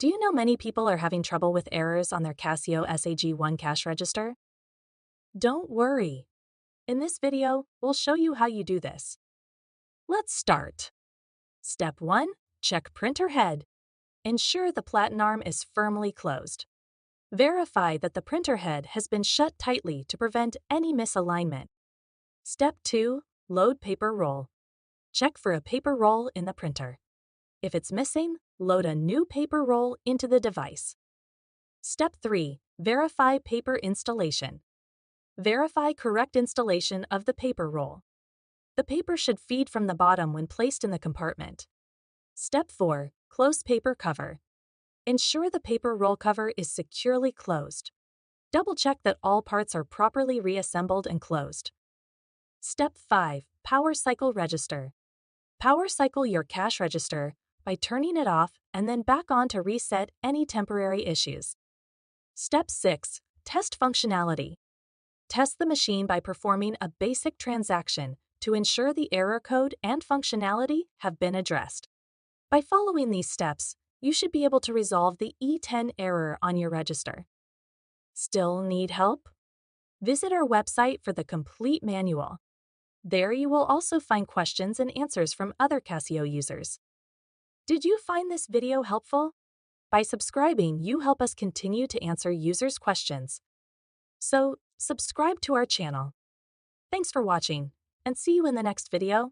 Do you know many people are having trouble with errors on their Casio SE-G1 cash register? Don't worry. In this video, we'll show you how you do this. Let's start. Step 1. Check printer head. Ensure the platen arm is firmly closed. Verify that the printer head has been shut tightly to prevent any misalignment. Step 2. Load paper roll. Check for a paper roll in the printer. If it's missing, load a new paper roll into the device. Step 3. Verify paper installation. Verify correct installation of the paper roll. The paper should feed from the bottom when placed in the compartment. Step 4. Close paper cover. Ensure the paper roll cover is securely closed. Double-check that all parts are properly reassembled and closed. Step 5. Power cycle register. Power cycle your cash register by turning it off and then back on to reset any temporary issues. Step 6. Test functionality. Test the machine by performing a basic transaction to ensure the error code and functionality have been addressed. By following these steps, you should be able to resolve the E10 error on your register. Still need help? Visit our website for the complete manual. There you will also find questions and answers from other Casio users. Did you find this video helpful? By subscribing, you help us continue to answer users' questions. So, subscribe to our channel. Thanks for watching, and see you in the next video.